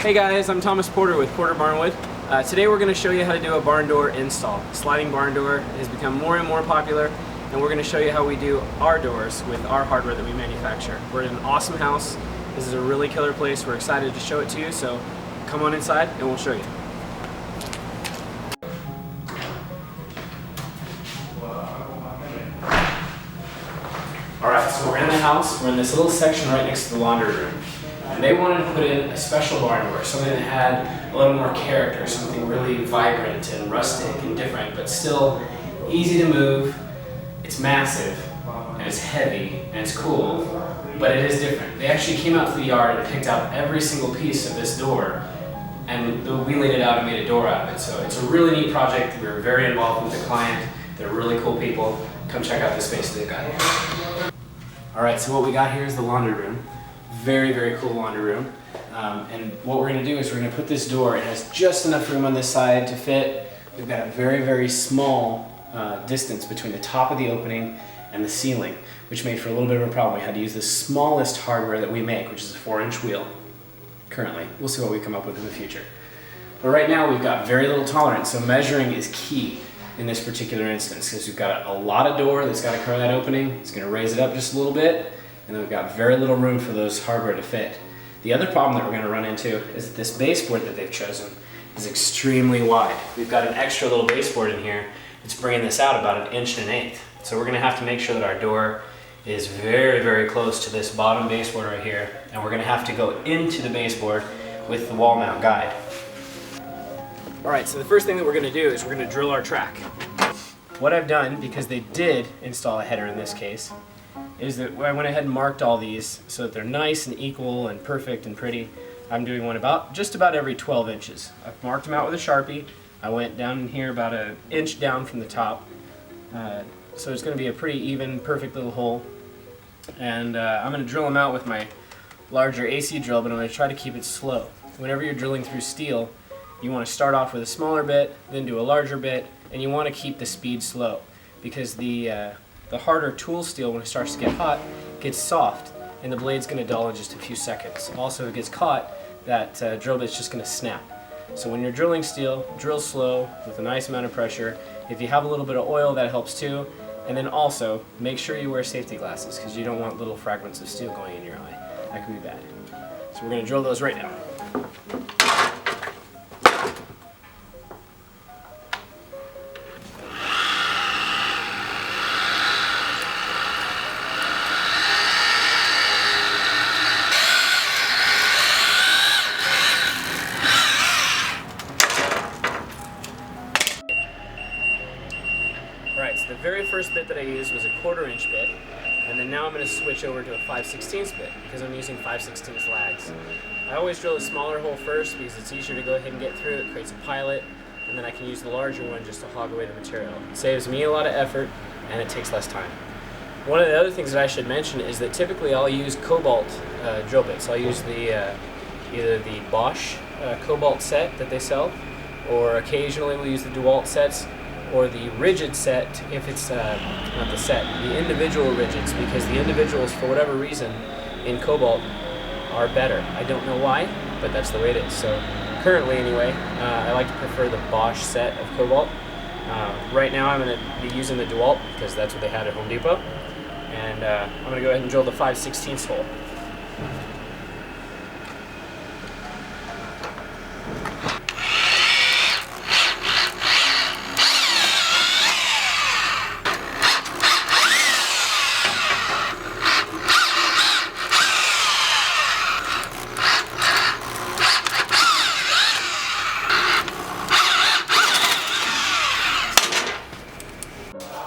Hey guys, I'm Thomas Porter with Porter Barnwood. Today we're going to show you how to do a barn door install. Sliding barn door has become more and more popular, and we're going to show you how we do our doors with our hardware that we manufacture. We're in an awesome house. This is a really killer place. We're excited to show it to you, so come on inside and we'll show you. Alright, so we're in the house. We're in this little section right next to the laundry room. And they wanted to put in a special barn door, something that had a little more character, something really vibrant and rustic and different, but still easy to move. It's massive, and it's heavy, and it's cool, but it is different. They actually came out to the yard and picked out every single piece of this door, and we laid it out and made a door out of it. So it's a really neat project. We were very involved with the client. They're really cool people. Come check out the space that they've got here. Alright, so what we got here is the laundry room. Very, very cool laundry room. And what we're going to do is we're going to put this door. It has just enough room on this side to fit. We've got a very, very small distance between the top of the opening and the ceiling, which made for a little bit of a problem. We had to use the smallest hardware that we make, which is a 4-inch wheel currently. We'll see what we come up with in the future. But right now we've got very little tolerance, so measuring is key in this particular instance, because we've got a lot of door that's got to cover that opening. It's going to raise it up just a little bit, and then we've got very little room for those hardware to fit. The other problem that we're going to run into is that this baseboard that they've chosen is extremely wide. We've got an extra little baseboard in here that's bringing this out about 1 1/8 inches. So we're going to have to make sure that our door is very, very close to this bottom baseboard right here, and we're going to have to go into the baseboard with the wall mount guide. Alright, so the first thing that we're going to do is we're going to drill our track. What I've done, because they did install a header in this case, is that I went ahead and marked all these so that they're nice and equal and perfect and pretty. I'm doing one just about every 12 inches. I've marked them out with a Sharpie. I went down in here about 1 inch down from the top. So it's going to be a pretty even, perfect little hole. And I'm going to drill them out with my larger AC drill, but I'm going to try to keep it slow. Whenever you're drilling through steel, you want to start off with a smaller bit, then do a larger bit, and you want to keep the speed slow, because the harder tool steel, when it starts to get hot, gets soft, and the blade's going to dull in just a few seconds. Also, if it gets caught, that drill bit's just going to snap. So when you're drilling steel, drill slow with a nice amount of pressure. If you have a little bit of oil, that helps too. And then also, make sure you wear safety glasses, because you don't want little fragments of steel going in your eye. That can be bad. So we're going to drill those right now. Right, so the very first bit that I used was a 1/4 inch bit, and then now I'm going to switch over to a 5/16 bit because I'm using 5/16 lags. I always drill a smaller hole first because it's easier to go ahead and get through. It creates a pilot, and then I can use the larger one just to hog away the material. It saves me a lot of effort, and it takes less time. One of the other things that I should mention is that typically I'll use cobalt drill bits. I'll use either the Bosch cobalt set that they sell, or occasionally we'll use the DeWalt sets, or the rigid set if it's not the set, the individual rigids, because the individuals, for whatever reason, in cobalt are better. I don't know why, but that's the way it is. So currently anyway, I like to prefer the Bosch set of cobalt. Right now I'm going to be using the DeWalt because that's what they had at Home Depot, and I'm going to go ahead and drill the 5/16 hole.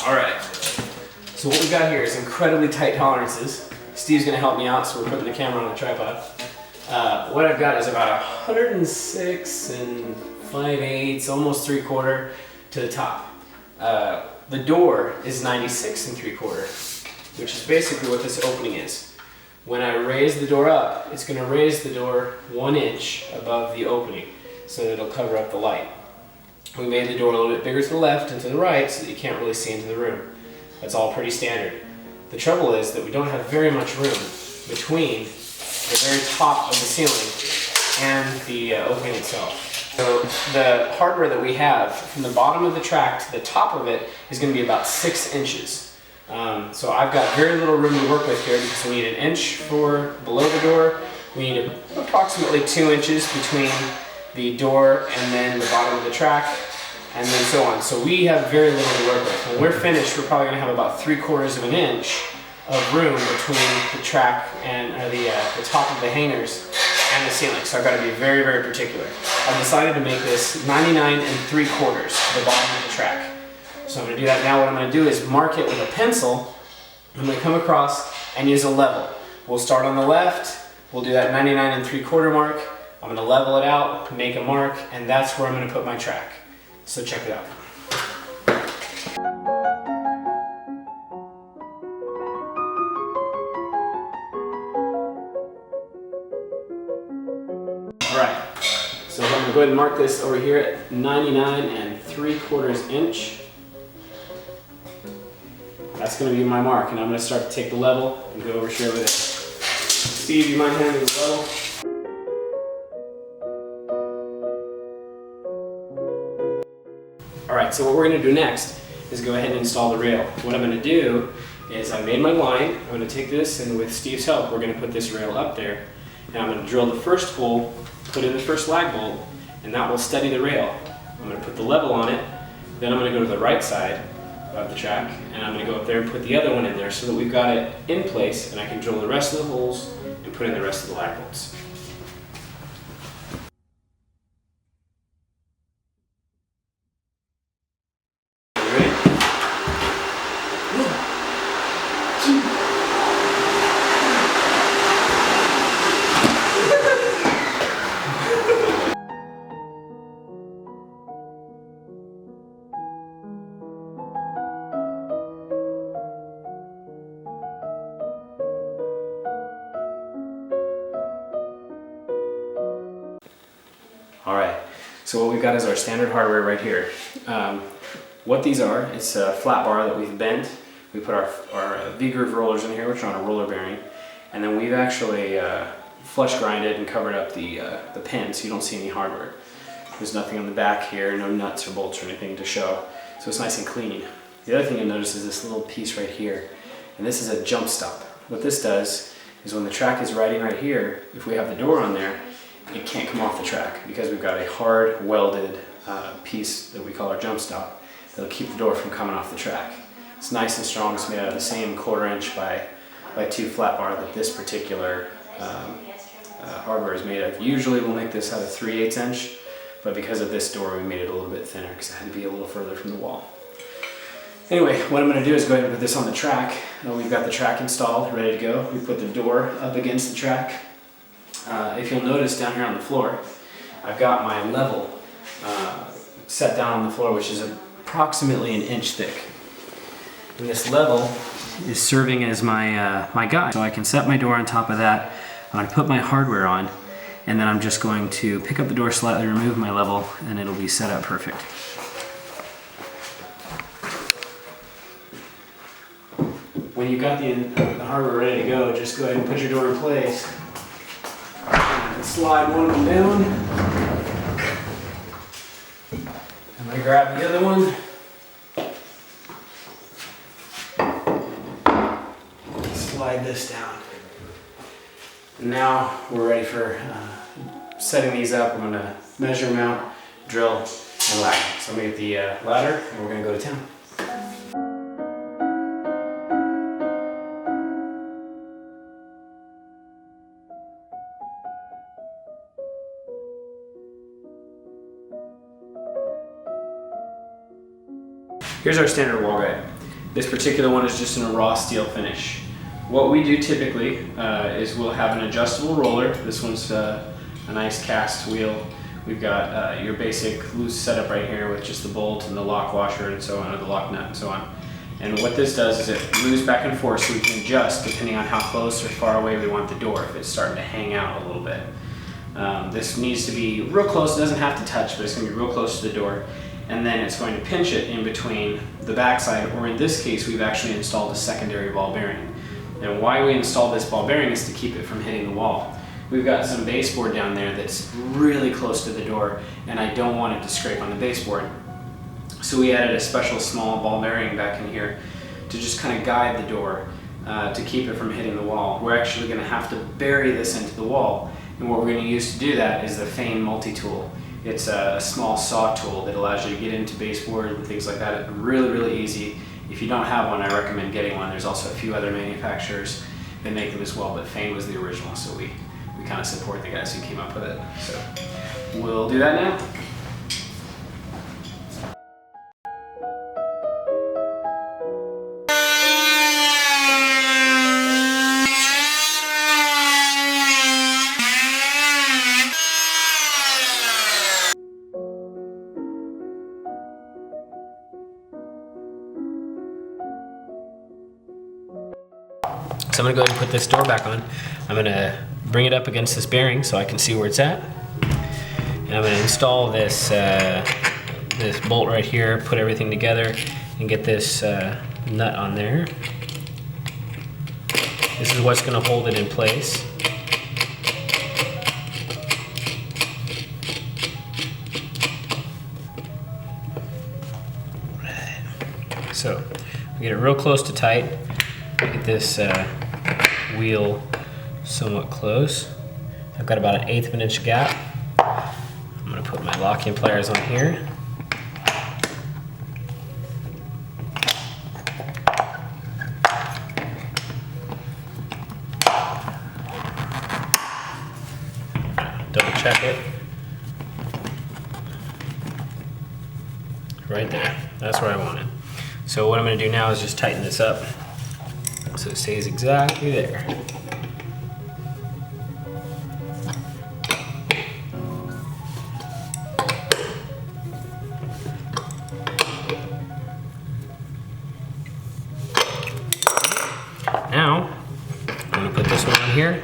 Alright, so what we've got here is incredibly tight tolerances. Steve's going to help me out, so we're putting the camera on a tripod. What I've got is about 106 5/8, almost 3/4 to the top. The door is 96 3/4, which is basically what this opening is. When I raise the door up, it's going to raise the door 1 inch above the opening, so that it'll cover up the light. We made the door a little bit bigger to the left and to the right so that you can't really see into the room. That's all pretty standard. The trouble is that we don't have very much room between the very top of the ceiling and the opening itself. So the hardware that we have, from the bottom of the track to the top of it, is going to be about 6 inches. So I've got very little room to work with here because we need 1 inch for below the door. We need approximately 2 inches between the door and then the bottom of the track, and then so on. So we have very little to work with. When we're finished, we're probably going to have about 3/4 of an inch of room between the track and the top of the hangers and the ceiling. So I've got to be very, very particular. I've decided to make this 99 3/4 to the bottom of the track. So I'm going to do that now. What I'm going to do is mark it with a pencil. I'm going to come across and use a level. We'll start on the left. We'll do that 99 3/4 mark. I'm going to level it out, make a mark, and that's where I'm going to put my track. So check it out. Alright, so I'm going to go ahead and mark this over here at 99 3/4 inch. That's going to be my mark, and I'm going to start to take the level and go over here with it. Steve, you mind handing me the level? Alright, so what we're going to do next is go ahead and install the rail. What I'm going to do is I made my line. I'm going to take this, and with Steve's help, we're going to put this rail up there. And I'm going to drill the first hole, put in the first lag bolt, and that will steady the rail. I'm going to put the level on it, then I'm going to go to the right side of the track, and I'm going to go up there and put the other one in there so that we've got it in place, and I can drill the rest of the holes and put in the rest of the lag bolts. Alright, so what we've got is our standard hardware right here. What these are, it's a flat bar that we've bent. We put our V-groove rollers in here, which are on a roller bearing, and then we've actually flush grinded and covered up the pin so you don't see any hardware. There's nothing on the back here, no nuts or bolts or anything to show, so it's nice and clean. The other thing you'll notice is this little piece right here, and this is a jump stop. What this does is when the track is riding right here, if we have the door on there, it can't come off the track because we've got a hard welded piece that we call our jump stop that'll keep the door from coming off the track. It's nice and strong. It's made out of the same 1/4 inch by 2 flat bar that this particular hardware is made of. Usually we'll make this out of 3/8 inch, but because of this door we made it a little bit thinner because it had to be a little further from the wall. Anyway, what I'm going to do is go ahead and put this on the track. We've got the track installed, ready to go. We put the door up against the track. If you'll notice down here on the floor, I've got my level set down on the floor, which is approximately 1 inch thick. And this level is serving as my guide. So I can set my door on top of that. I'm going to put my hardware on, and then I'm just going to pick up the door slightly, remove my level, and it'll be set up perfect. When you've got the hardware ready to go, just go ahead and put your door in place. Slide one of them down. I'm going to grab the other one. Slide this down. And now we're ready for setting these up. I'm going to measure them out, drill, and ladder. So I'm going to get the ladder, and we're going to go to town. Here's our standard wall guide. This particular one is just in a raw steel finish. What we do typically is we'll have an adjustable roller. This one's a nice cast wheel. We've got your basic loose setup right here with just the bolt and the lock washer and so on, or the lock nut and so on. And what this does is it moves back and forth so we can adjust depending on how close or far away we want the door, if it's starting to hang out a little bit. This needs to be real close. It doesn't have to touch, but it's going to be real close to the door. And then it's going to pinch it in between the backside, or in this case we've actually installed a secondary ball bearing. And why we installed this ball bearing is to keep it from hitting the wall. we've got some baseboard down there that's really close to the door, and I don't want it to scrape on the baseboard. So we added a special small ball bearing back in here to just kind of guide the door, to keep it from hitting the wall. We're actually going to have to bury this into the wall, and what we're going to use to do that is the Fane multi-tool. It's a small saw tool that allows you to get into baseboard and things like that. It's really, really easy. If you don't have one, I recommend getting one. There's also a few other manufacturers that make them as well, but Fane was the original, so we kind of support the guys who came up with it. So we'll do that now. So I'm gonna go ahead and put this door back on. I'm gonna bring it up against this bearing so I can see where it's at. And I'm gonna install this, this bolt right here, put everything together, and get this nut on there. This is what's gonna hold it in place. So, we get it real close to tight. Get this wheel somewhat close. I've got about 1/8 of an inch gap. I'm going to put my locking pliers on here. Double check it. Right there. That's where I want it. So what I'm going to do now is just tighten this up so it stays exactly there. Now, I'm going to put this one on here,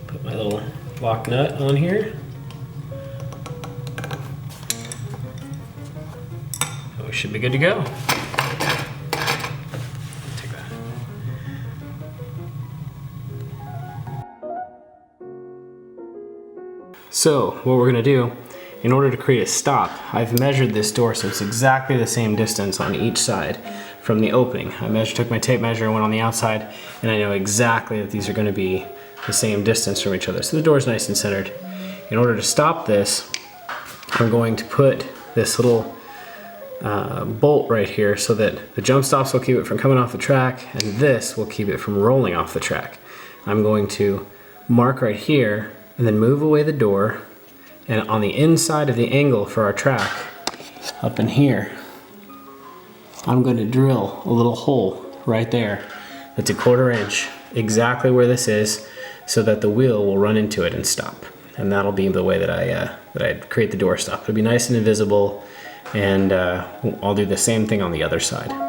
put my little lock nut on here. And we should be good to go. So what we're gonna do, in order to create a stop, I've measured this door so it's exactly the same distance on each side from the opening. Took my tape measure and went on the outside, and I know exactly that these are gonna be the same distance from each other. So the door's nice and centered. In order to stop this, I'm going to put this little bolt right here so that the jump stops will keep it from coming off the track, and this will keep it from rolling off the track. I'm going to mark right here and then move away the door, and on the inside of the angle for our track, up in here, I'm going to drill a little hole right there that's 1/4 inch, exactly where this is, so that the wheel will run into it and stop. And that'll be the way that I create the door stop. It'll be nice and invisible, and I'll do the same thing on the other side.